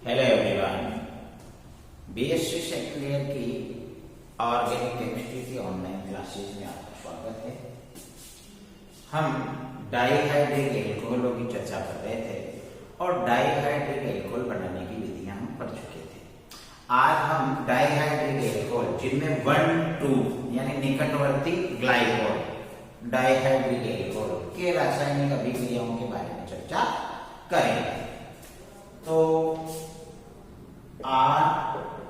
Hello everyone, BSc second year की organic chemistry की online classes में आपका स्वागत है। हम डाइहाइड्रिक एल्कोहलों की चर्चा कर रहे थे और डाइहाइड्रिक एल्कोहल बनाने की विधियां हम पढ़ चुके थे। आज हम डाइहाइड्रिक एल्कोहल जिनमें 1,2 यानी निकटवर्ती ग्लाइकोल डाइहाइड्रिक एल्कोहल के रासायनिक अभिक्रियाओं के बारे में चर्चा करेंगे। तो RCH2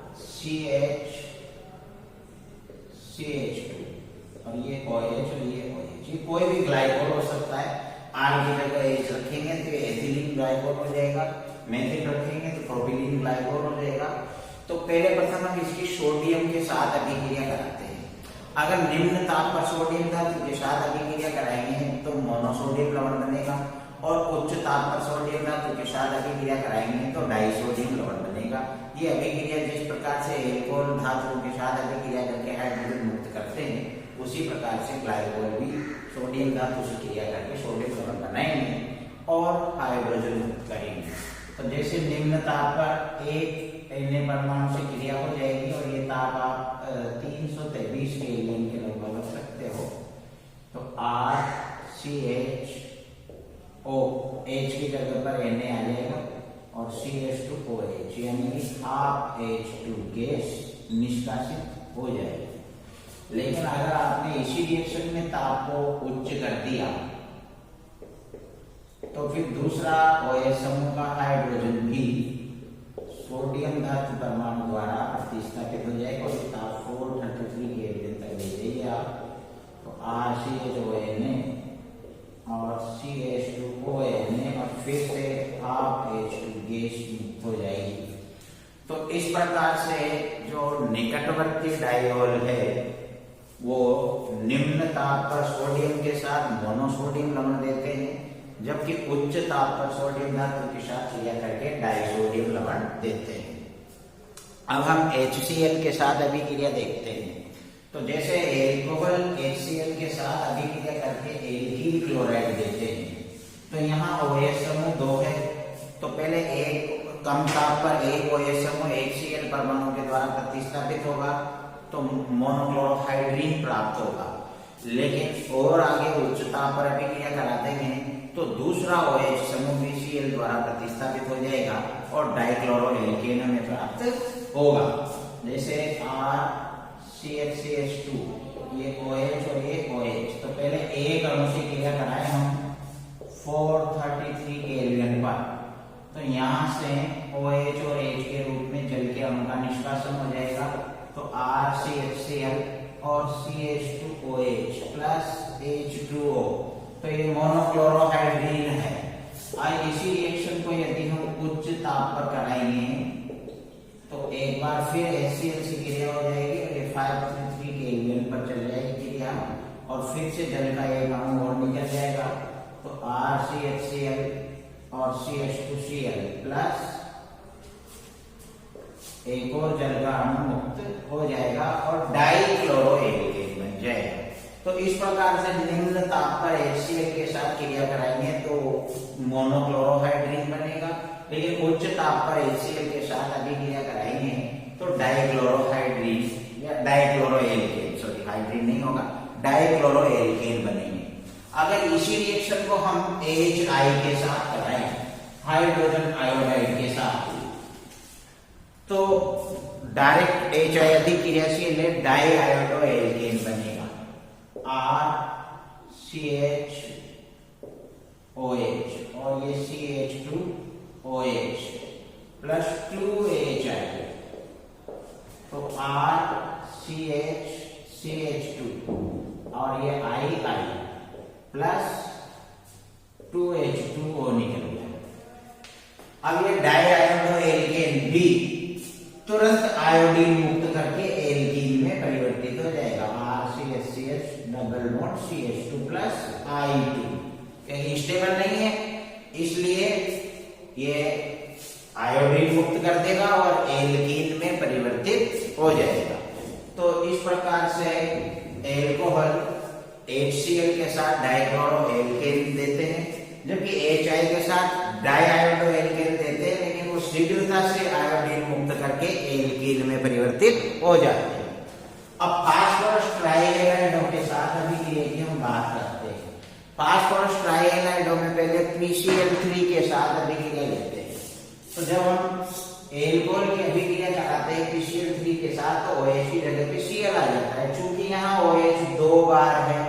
और ये OH और ये OH, ये कोई भी ग्लाइकोल हो सकता है। R की जगह H रखेंगे तो एथिलीन ग्लाइकोल हो जाएगा, मेथिल रखेंगे तो प्रोपिलीन ग्लाइकोल हो जाएगा। तो पहले प्रथम हम इसकी सोडियम के साथ अभिक्रिया कराते हैं। अगर निम्न ताप पर सोडियम धातु के साथ अभिक्रिया कराएंगे तो मोनोसोडियम लवण बनेगा, और उच्च ताप पर सोडियम धातु के साथ अभिक्रिया कराएंगे तो डाइसोडियम लवण बनेगा। ये अभिक्रिया जिस प्रकार से एल्कोहल धातुओं के साथ अभिक्रिया करके हाइड्रोजन मुक्त करते हैं, उसी प्रकार से ग्लाइकोल भी सोडियम धातु से क्रिया करके सोडियम लवण बनाएंगे और हाइड्रोजन मुक्त करेंगे। तो जैसे निम्न ताप पर एक अन्य परमाणु से क्रिया हो जाएगी और ये ताप आप 323 केल्विन के लगभग रख सकते हो। तो RCHO H की जगह पर Na आ जाएगा और CH2OH यानी हाफ H2 गैस निष्कासित हो जाएगी। लेकिन अगर आपने इसी रिएक्शन में ताप को उच्च कर दिया तो फिर दूसरा OH समूह का हाइड्रोजन भी सोडियम धातु परमाणु द्वारा प्रतिस्थापित हो जाएगा और ताप 433 केल्विन तक ले जाइए आप। तो RCHONA और CH2ONA और फिर से हाफ H2 गैस मुक्त हो जाएगी। तो इस प्रकार से जो निकटवर्ती डायोल है वो निम्न ताप पर सोडियम के साथ मोनोसोडियम लवण देते हैं, जबकि उच्च ताप पर सोडियम धातु के साथ क्रिया करके डाइसोडियम लवण देते हैं। अब हम HCl के साथ अभिक्रिया देखते हैं। तो जैसे एल्कोहल HCl के साथ अभिक्रिया करके एल्कील क्लोराइड देते हैं, तो यहाँ OH समूह 2 है। तो पहले एक कम ताप पर एक OH समूह HCl परमाणु के द्वारा प्रतिस्थापित होगा तो मोनोक्लोरोहाइड्रीन प्राप्त होगा। लेकिन और आगे उच्च ताप पर अभिक्रिया कराते हैं तो दूसरा OH समूह BCl द्वारा प्रतिस्थापित हो जाएगा और डाइक्लोरोएल्केन में प्राप्त होगा। जैसे RCH2 ये OH और ये OH, तो पहले एक अणु से क्रिया कराए हम 433 केल्विन पर, तो यहाँ से OH और H के रूप में जल के अणु का निष्कासन हो जाएगा। तो RCHCl और CH2OH प्लस H2O, तो ये मोनोक्लोरोहाइड्रीन है। आज इसी रिएक्शन को यदि हम उच्च ताप पर कराएंगे तो एक बार फिर HCl से क्रिया हो जाएगी और ये 533 केल्विन पर चल जाएगी क्रिया और फिर से जल का एक अणु और निकल जाएगा। तो RCHCl और CH2Cl प्लस एक और जल का अणु मुक्त हो जाएगा और डाइक्लोरोएल्केन बन जाएगा। तो इस प्रकार से निम्न ताप पर HCl के साथ क्रिया कराएंगे तो मोनोक्लोरोहाइड्रीन बनेगा, लेकिन उच्च ताप पर HCl के साथ अभिक्रिया कराएंगे तो डाइक्लोरोहाइड्रीन या डाइक्लोरोएल्केन, सॉरी हाइड्रीन नहीं होगा, डाइक्लोरोएल्केन बनेंगे। अगर इसी रिएक्शन को हम HI के साथ कराएं, हाइड्रोजन आयोडाइड के साथ, तो डायरेक्ट HI अधिक्रियाशील है, डाइआयोडोएल्केन बनेगा। RCHOH और ये CH2OH प्लस 2HI, तो RCH2 और ये II प्लस 2H2O निकल गया। अब ये डाइआयोडोएल्केन भी तुरंत आयोडीन मुक्त करके एल्कीन में परिवर्तित हो जाएगा। RCHCH double bond CH2 plus I2, कहीं स्टेबल नहीं है इसलिए ये आयोडीन मुक्त कर देगा और एल्कीन में परिवर्तित हो जाएगा। तो इस प्रकार से एल्कोहल HCl के साथ डाइक्लोरोएल्केन देते हैं, जबकि HI के साथ डाइआयोडोएल्केन देते हैं, लेकिन वो शीघ्रता से आयोडीन मुक्त करके एल्कीन में परिवर्तित हो जाते हैं। अब फास्फोरस ट्राइहैलाइडों के साथ अभिक्रिया की हम बात करते हैं। फास्फोरस ट्राइहैलाइडों में पहले PCl3 के साथ अभिक्रिया लेते हैं। तो जब हम एल्कोहल की अभिक्रिया कराते हैं PCl3 के साथ तो OH की जगह पे Cl आ जाता है। चूंकि यहाँ OH 2 बार है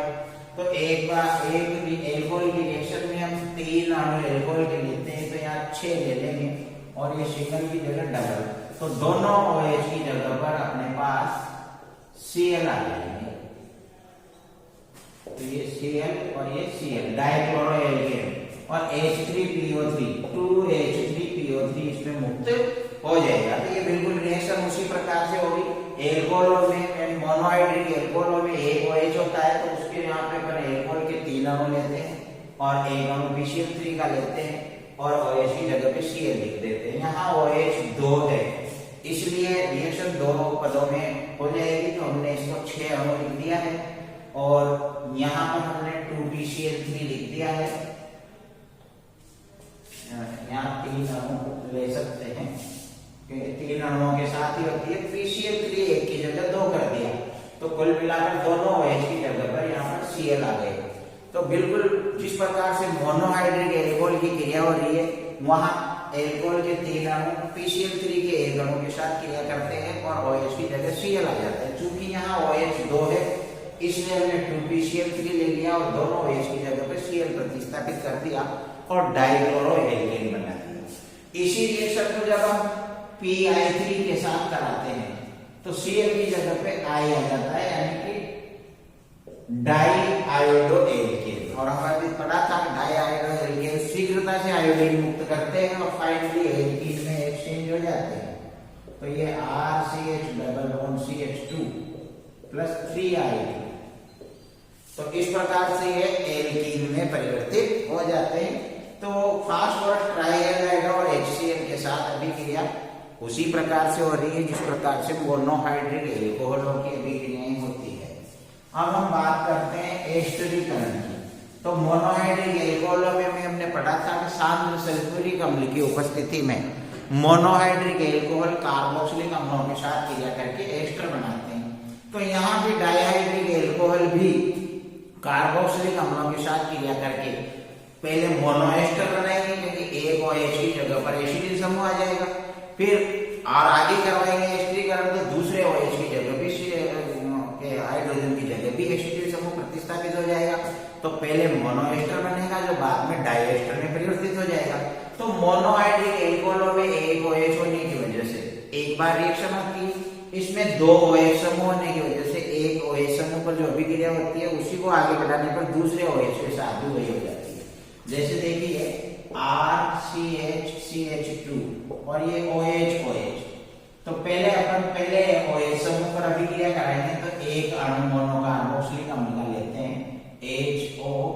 तो एक बार एक एल्कोहल की रिएक्शन में हम 3 अणु एल्कोहल के लेते हैं तो यहाँ 6 ले लेंगे और ये सिंगल की जगह डबल, तो दोनों OH की जगह पर अपने पास Cl आ जाएंगे। तो ये Cl और ये Cl डाइक्लोरोएल्केन और H3PO3 2H3PO3 इसमें मुक्त हो जाएगा। तो ये बिल्कुल रिएक्शन उसी प्रकार से होगी। एल्कोहल में मोनोहाइड्रिक एल्कोहल में एक OH होता है तो उसके यहाँ पे अपन एल्कोहल के 3 अणु लेते हैं और एक अणु PCl3 का लेते हैं और OH की जगह पे Cl लिख देते हैं। यहाँ OH 2 है इसलिए रिएक्शन दोनों पदों में हो जाएगी। तो हमने इसको 6 अणु लिख दिया है और यहाँ पर हमने 2PCl3 लिख दिया है। यहाँ 3 अणु ले सकते हैं, 3 अणुओं के साथ ही होती है। PCl3 एक की जगह 2 कर दिया तो कुल मिलाकर दोनों OH की जगह पर यहाँ पर Cl आ गए। तो बिल्कुल जिस प्रकार से मोनोहाइड्रिक एल्कोहल की क्रिया हो रही है वहां एल्कोहल के 3 अणु PCl3 के एक अणु के साथ क्रिया करते हैं और OH की जगह Cl आ जाता है। चूंकि यहाँ OH 2 है इसलिए हमने 2PCl3 ले लिया और दोनों OH की जगह पे Cl प्रतिस्थापित कर दिया और डाइक्लोरोएल्केन बना दिया। इसी रिएक्शन को जब हम PI3 के साथ कराते हैं तो Cl की जगह पे I आ जाता है यानी कि डाइआयोडोएल्केन। और हमारे पढ़ा था डाइआयोडोएल्केन शीघ्रता से आयोडीन मुक्त करते हैं और फाइनली एल्कीन में एक्सचेंज हो जाते हैं। तो ये RCH double bond CH2 plus 3I2। तो इस प्रकार से ये एल्कीन में परिवर्तित हो जाते हैं। तो फास्फोरस ट्राइहैलाइड और HCl के साथ अभिक्रिया उसी प्रकार से हो रही है जिस प्रकार से मोनोहाइड्रिक एल्कोहलों की अभिक्रियाएं होती है। अब हम बात करते हैं एस्टरीकरण की। तो मोनोहाइड्रिक एल्कोहलों में हमने पढ़ा था कि सांद्र सल्फ्यूरिक अम्ल की उपस्थिति में मोनोहाइड्रिक एल्कोहल कार्बोक्सिलिक अम्लों के साथ क्रिया करके एस्टर बनाते हैं। तो यहाँ भी डाइहाइड्रिक एल्कोहल भी कार्बोक्सिलिक अम्लों के साथ क्रिया करके पहले मोनोएस्टर बनाएंगे क्योंकि एक OH की जगह पर एसिडिल समूह आ जाएगा। फिर और आगे करवाएंगे एस्टरीकरण तो दूसरे OH की जगह भी हाइड्रोजन की जगह भी एसिडिल समूह प्रतिस्थापित हो जाएगा। तो पहले मोनोएस्टर बनेगा जो बाद में डाइएस्टर में परिवर्तित हो जाएगा। तो मोनोहाइड्रिक एल्कोहलों में एक OH होने की वजह से एक बार रिएक्शन होती है, इसमें 2 OH समूह होने की वजह से एक OH समूह पर जो अभिक्रिया होती है उसी को आगे बढ़ाने पर दूसरे OH के साथ भी वही हो जाती है। जैसे देखिए RCH CH2 और ये OH। तो पहले OH समूह पर अभिक्रिया कराएंगे तो एक अणु मोनोकार्बोक्सिलिक अम्ल का लेते हैं HOCOR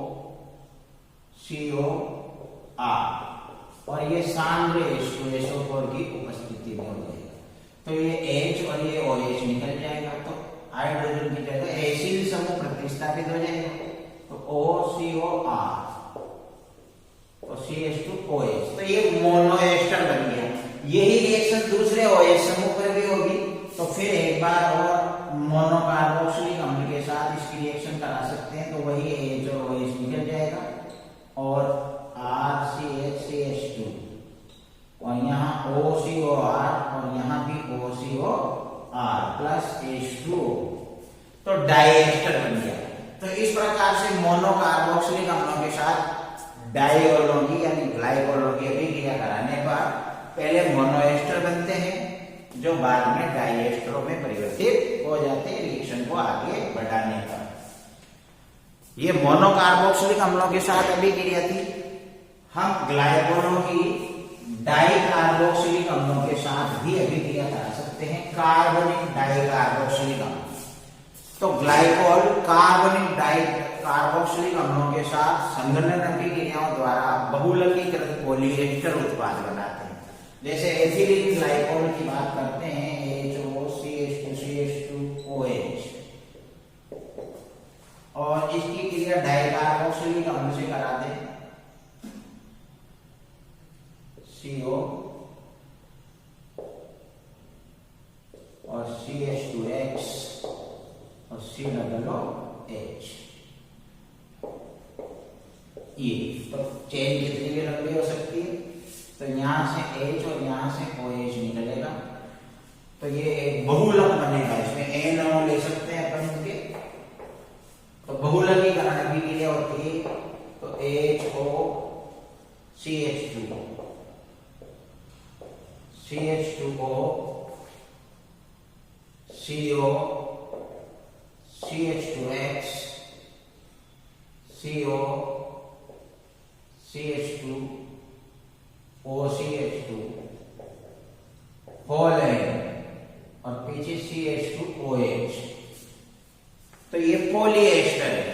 और ये सांद्र H2SO4 की उपस्थिति में हो जाएगा। तो ये H और ये OH निकल जाएगा तो हाइड्रोजन की जगह एसिड समूह प्रतिस्थापित हो जाएगा तो OCOR और CH2OH। तो ये मोनोएस्टर बन गया। यही रिएक्शन दूसरे OH समूह पर भी होगी तो फिर एक बार और मोनोकार्बोक्सिलिक अम्ल के साथ इसकी रिएक्शन करा सकते हैं तो वही H और OH निकल जाएगा और RCH और यहाँ OCOR और यहाँ भी OCOR प्लस H2O तो डाइएस्टर बन गया। तो इस प्रकार से मोनोकार्बोक्सिलिक अम्लों के साथ डाइओलों की यानी ग्लाइकोलों की अभिक्रिया कराने पर पहले मोनोएस्टर बनते हैं जो बाद में डाइएस्टरों में परिवर्तित हो जाते हैं रिएक्शन को आगे बढ़ाने पर। ये मोनोकार्बोक्सिलिक अम्लों के साथ अभिक्रिया थी। हम ग्लाइकोलों की डाइकार्बोक्सिलिक अम्लों के साथ भी अभिक्रिया करा सकते हैं, कार्बनिक डाइकार्बोक्सिलिक अम्ल। तो ग्लाइकोल कार्बनिक डाइकार्बोक्सिलिक अम्लों के साथ संघनन अभिक्रियाओं द्वारा बहुलकीकृत पॉलीएस्टर उत्पाद बनाते हैं। जैसे एथिलीन ग्लाइकोल की बात करते हैं HOCH2CH2OH और इसकी क्रिया डाइकार्बोक्सिलिक अम्ल से कराते हैं CO COOH। ये तो चेन कितनी भी लंबी हो सकती है, तो यहां से H और यहां से OH निकलेगा, तो ये एक बहुलक बनेगा। इसमें N अणु ले सकते हैं अपन इनके, तो बहुलकीकरण अभिक्रिया होती है, तो HO CH2 CH2O CO CH2X CO CH2 OCH2 whole है और पीछे CH2OH। तो ये पॉलीएस्टर है।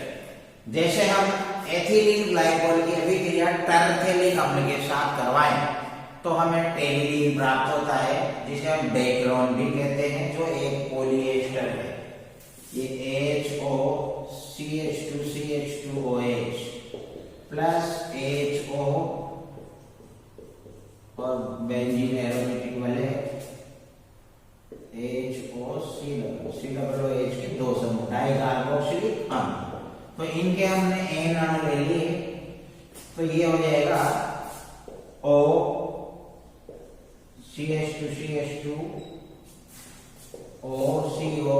जैसे हम एथिलीन ग्लाइकोल की अभिक्रिया टरफेलिक अम्ल के साथ करवाएं तो हमें टेनिलीन प्राप्त होता है, जिसे हम डेक्लोन भी कहते हैं, जो एक पॉलीएस्टर है। ये HO CH2 CH2OH plus HO और बेंजीन एरोमेटिक वाले HOCOOH के दो समूह डाइकार्बोक्सिलिक अम्ल। तो इनके हमने N अणु ले लिए, तो ये हो जाएगा O CH2 CH2 O CO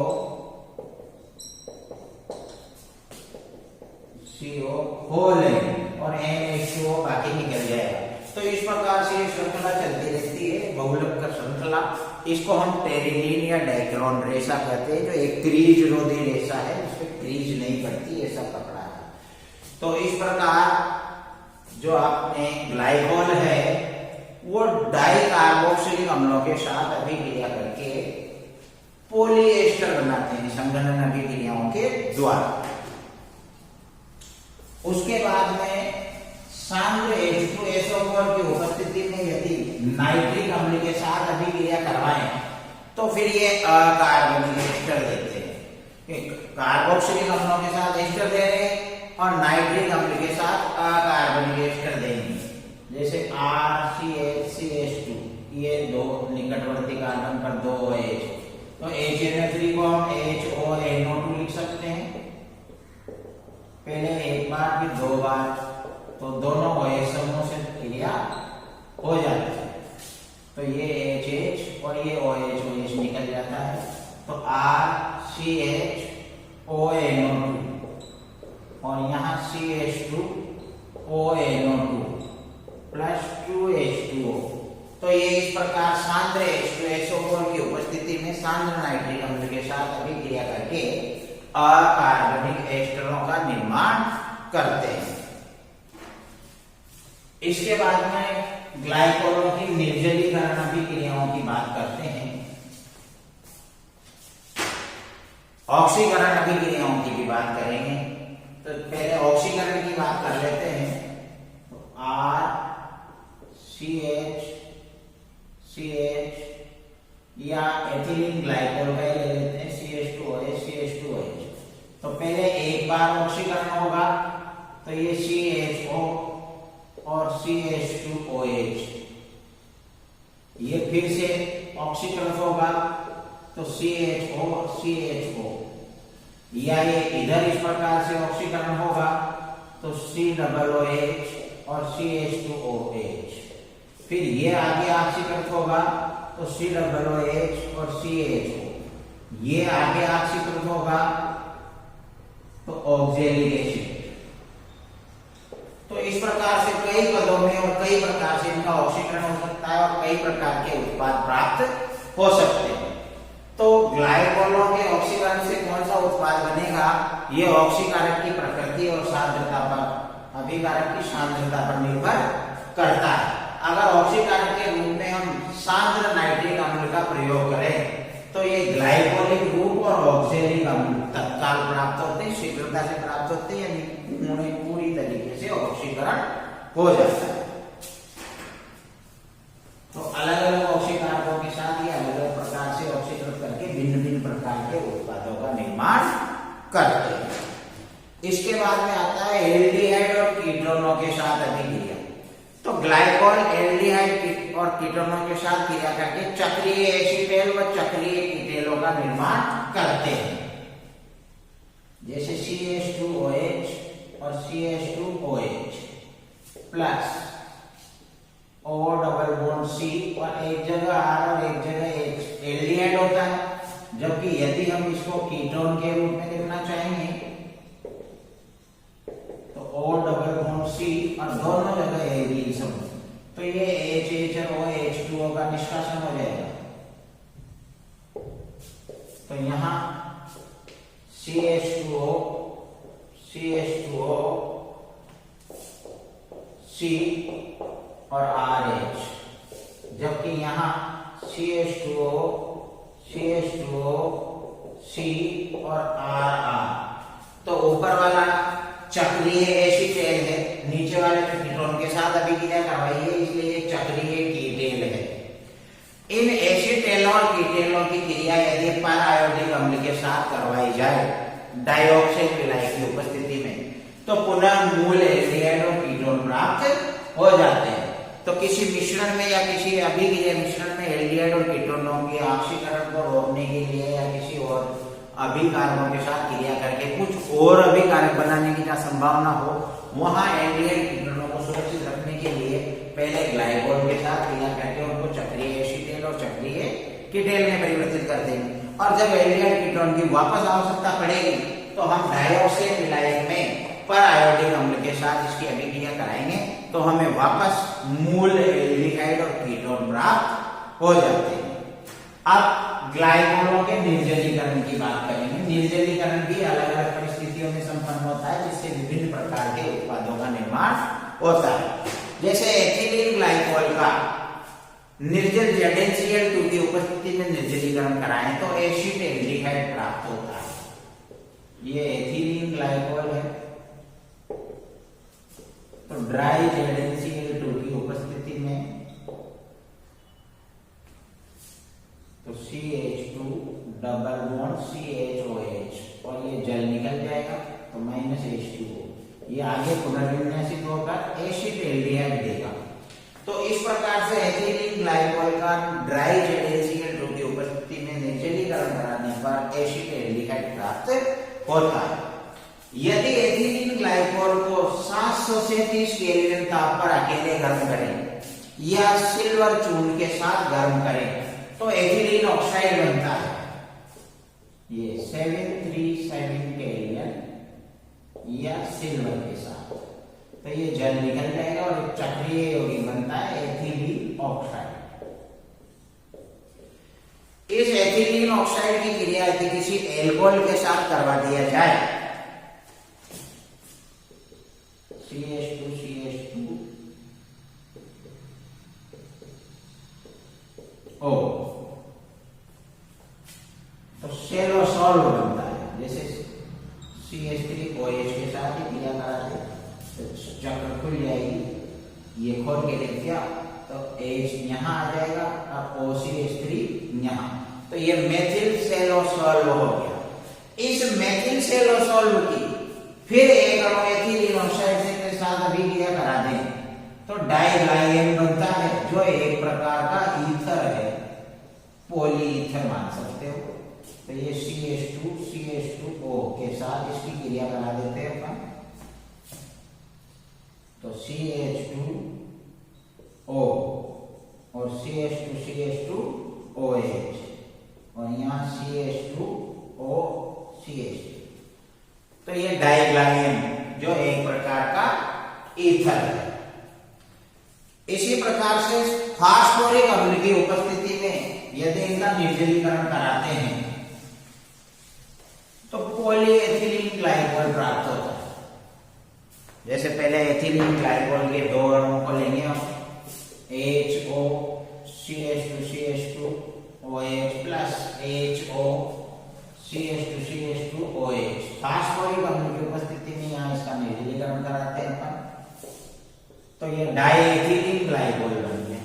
CO होल है और NH2O बाकी निकल जाएगा। तो इस प्रकार से ये श्रृंखला चलती रहती है, बहुलक का श्रृंखला। इसको हम टेरिलीन या डाइक्लोन रेशा कहते हैं, जो एक क्रीज रोधी रेशा है, उसमें क्रीज नहीं पड़ती, ऐसा पकड़ा है। तो इस प्रकार जो आपने ग्लाइकोल है वो डाइकार्बोक्सिलिक अम्लों के साथ अभिक्रिया करके पॉलीएस्टर बनाते हैं संघनन अभिक्रियाओं के द्वारा। उसके बाद में सांद्र H2SO4 की उपस्थिति में यदि नाइट्रिक अम्ल के साथ अभिक्रिया करवाएं तो फिर ये अकार्बनिक एस्टर देते हैं। कार्बोक्सिलिक अम्लों के साथ एस्टर दे रहे हैं और नाइट्रिक अम्ल के साथ अकार्बनिक एस्टर देंगे। जैसे RCH2, ये दो निकटवर्ती कार्बन पर दो OH, तो HNO3 को हम HONO2 लिख सकते हैं, पहले एक बार फिर दो बार, तो दोनों OH समूह से क्रिया हो जाती है। तो ये HH और ये OH निकल जाता है, तो RCHONO2 और यहाँ CH2ONO2 प्लस 2H2O। तो ये इस प्रकार सांद्र H2SO4 की उपस्थिति में सांद्र नाइट्रिक अम्ल के साथ अभिक्रिया करके अकार्बनिक एस्टरों का निर्माण करते हैं। इसके बाद में ग्लाइकोलों की निर्जलीकरण अभिक्रियाओं की बात करते हैं। ऑक्सीकरण अभिक्रियाओं की भी बात करेंगे, तो पहले ऑक्सीकरण की बात कर लेते हैं। RCH या एथिलीन ग्लाइकोल का ले लेते हैं, CH2OH। तो पहले एक बार ऑक्सीकरण होगा, तो ये CHO और CH2OH, ये फिर से ऑक्सीकरण होगा, तो CHO CHO, या ये इधर इस प्रकार से ऑक्सीकरण होगा, तो COOH और CH2OH। फिर ये आगे ऑक्सीकरण होगा, तो COOH और CHO, ये आगे ऑक्सीकरण होगा, तो ऑक्जेलिक एसिड। तो इस प्रकार से कई पदों में और कई प्रकार से इनका ऑक्सीकरण हो सकता है और कई प्रकार के उत्पाद प्राप्त हो सकते हैं। तो ग्लाइकोलों के ऑक्सीकरण से कौन सा उत्पाद बनेगा, ये ऑक्सीकारक की प्रकृति और सांद्रता पर, अभिकारक की सांद्रता पर निर्भर करता है। अगर ऑक्सीकारक के रूप में हम सांद्र नाइट्रिक अम्ल का प्रयोग करें तो ये ग्लाइकोलिक रूप और ऑक्जेलिक अम्ल तत्काल प्राप्त होते हैं, शीघ्रता से प्राप्त होते हैं, यानी उन्हें पूरी तरीके से ऑक्सीकरण हो जाता है। तो अलग अलग ऑक्सीकारकों के साथ ये अलग अलग प्रकार से ऑक्सीकृत करके भिन्न भिन्न प्रकार के उत्पादों का निर्माण करते हैं। इसके बाद में आता है एल्डिहाइड और कीटोनों के साथ अभिक्रिया। तो ग्लाइकोल एल्डिहाइड और कीटोनों के साथ क्रिया करके चक्रीय एसीटेल व चक्रीय कीटेलों का निर्माण करते हैं। जैसे CH2OH और CH2OH plus O double bond C और एक जगह R और एक जगह H एल्डिहाइड होता है। जबकि यदि हम इसको कीटोन के रूप में लिखना चाहेंगे तो O डबल बॉन्ड C और दोनों जगह एल्डिहाइड, तो ये HH और OH2O का निष्कासन हो जाएगा। तो यहाँ CH2O C और RH, जबकि यहाँ CH2O C और RR। तो ऊपर वाला चक्रीय एसीटेल है, नीचे वाले में कीटोन के साथ अभिक्रिया करवाई है, इसलिए चक्रीय कीटेल है। इन एसीटेल और कीटेलों की क्रिया यदि पर आयोडिक अम्ल के साथ करवाई जाए डाइऑक्साइड विलायक की उपस्थिति में, तो पुनः मूल एल्डिहाइड और कीटोन प्राप्त हो जाते हैं। तो किसी मिश्रण में या किसी अभिक्रिया मिश्रण में एल्डिहाइड और कीटोनों के ऑक्सीकरण को रोकने के लिए या किसी और अभिकारकों के साथ क्रिया करके कुछ और अभिकारक बनाने की जहाँ संभावना हो, वहां एल्डिहाइड कीटोनों को सुरक्षित रखने के लिए पहले ग्लाइकोल के साथ क्रिया करके उनको चक्रीय एसीटेल और चक्रीय कीटेल में परिवर्तित कर देंगे। और जब एल्डिहाइड कीटोन की वापस आवश्यकता पड़ेगी तो हम डाइऑक्साइड विलायक में पर आयोडिक अम्ल के साथ इसकी अभिक्रिया कराएंगे, तो हमें वापस मूल एल्डिहाइड और कीटोन प्राप्त हो जाते हैं। अब ग्लाइकोलों के निर्जलीकरण की बात करेंगे। निर्जलीकरण भी अलग अलग परिस्थितियों में संपन्न होता है, जिससे विभिन्न प्रकार के उत्पादों का निर्माण होता है। जैसे एथिलीन ग्लाइकोल का निर्जल ZnCl2 की उपस्थिति में निर्जलीकरण कराएं तो एसिड एल्डिहाइड प्राप्त होता है। ये एथिलीन ग्लाइकोल है, तो ड्राई ZnCl2 की उपस्थिति में तो CH2 डबल बॉन्ड CHOH और ये जल निकल जाएगा, तो -H2O, ये आगे पुनर्विन्यासित होकर एसिड एल्डिहाइड देगा। तो इस प्रकार से एथिलीन ग्लाइकोल का ड्राई ZnCl2 की उपस्थिति में निर्जलीकरण कराने पर एसिड एल्डिहाइड प्राप्त होता है। यदि एथिलीन ग्लाइकोल को 700 से 30 केल्विन ताप पर अकेले गर्म करें या सिल्वर चूर्ण के साथ गर्म करें तो एथिलीन ऑक्साइड बनता है। ये 737 केल्विन या सिल्वर के साथ, तो ये जल निकल जाएगा और चक्रीय यौगिक बनता है एथिलीन ऑक्साइड। इस एथिलीन ऑक्साइड की क्रिया यदि किसी एल्कोहल के साथ करवा दिया जाए, CH2O, तो सेलोसॉल बनता है। जैसे CH3OH के साथ ही क्रिया कराते तो चक्र खुल जाएगी, ये खोल के लिख दिया तो H यहाँ आ जाएगा और OCH3 यहाँ, तो ये मेथिल सेलोसॉल हो गया। इस मेथिल सेलोसॉल की फिर एक एथिलीन ऑक्साइड के साथ अभिक्रिया करा दें तो डाइग्लाइएन बनता है, जो एक प्रकार का ईथर है, पॉलीईथर मान सकते हो। तो ये CH2O के साथ इसकी क्रिया करा देते हैं अपन, तो CH2O और CH2OH और यहाँ CH2OCH, तो ये डाइग्लाइएन जो एक प्रकार का ईथर है। इसी प्रकार से फास्फोरिक अम्ल की उपस्थिति में यदि इनका निर्जलीकरण कराते हैं तो पॉलीएथिलीन ग्लाइकोल प्राप्त होता है। जैसे पहले एथिलीन ग्लाइकोल के दो अणुओं को लेंगे हम, HO CH2CH2OH plus HO CH2CH2OH, phosphoric अम्ल की उपस्थिति में यहाँ इसका निर्जलीकरण कराते हैं अपन, तो ये डाइएथिलीन ग्लाइकोल बन गया।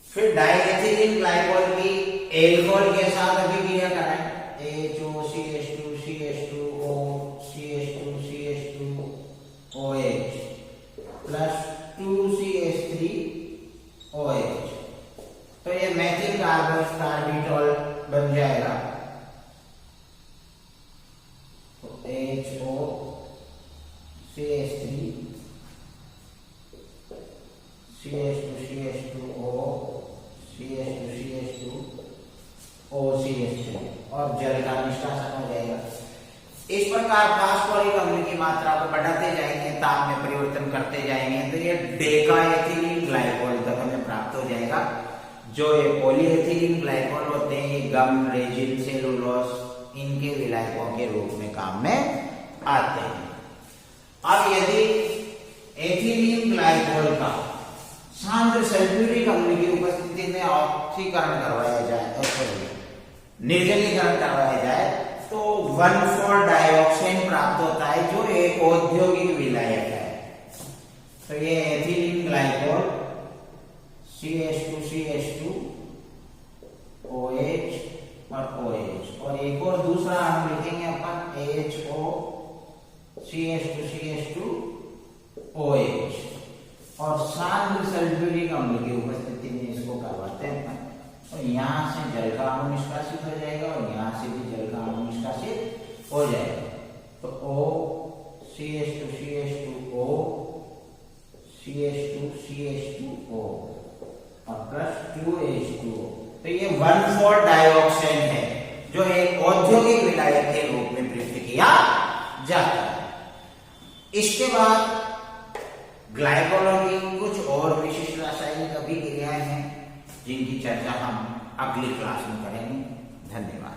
फिर डाइएथिलीन ग्लाइकोल की एल्कोहल के साथ अभिक्रिया कराएं, HOCH2CH2O CH2CH2OH प्लस 2CH3OH, तो ये ये मेथिल कार्बोक्सिल बन जाएगा, तो HOCH3 CH2CH2O CH2CH2 OCH3 और जल का निष्कासन हो जाएगा। इस प्रकार फास्फोरिक अम्ल की मात्रा को बढ़ाते जाएंगे, ताप में परिवर्तन करते जाएंगे, तो ये डेका एथिलीन ग्लाइकोल तक हमें प्राप्त हो जाएगा। जो ये पॉलीएथिलीन ग्लाइकोल होते हैं, ये गम, रेजिन, सेलुलोज, इनके विलायकों के रूप में काम में आते हैं। अब यदि एथिलीन ग्लाइकोल का सांद्र सल्फ्यूरिक अम्ल की उपस्थिति में ऑक्सीकरण करवाया जाए, निर्जलीकरण करवाया जाए, तो 1,4-डाइऑक्सेन प्राप्त होता है, जो एक औद्योगिक विलायक है। तो ये एथिलीन ग्लाइकोल CH2CH2 OH और OH, और एक और दूसरा हम लिखेंगे अपन HO CH2CH2 OH, और सांद्र सल्फ्यूरिक अम्ल की उपस्थिति में इसको करवाते हैं, और यहाँ से जल का अणु निष्कासित हो जाएगा और यहाँ से भी जल का अणु निष्कासित हो जाएगा। तो O CH2CH2O CH2CH2O और प्लस 2H2O। तो ये 1,4-डाइऑक्सेन है, जो एक औद्योगिक विलायक के रूप में प्रयुक्त किया जाता है। इसके बाद ग्लाइकोलों की कुछ और विशिष्ट रासायनिक अभिक्रियाएं हैं, जिनकी चर्चा हम अगली क्लास में करेंगे। धन्यवाद।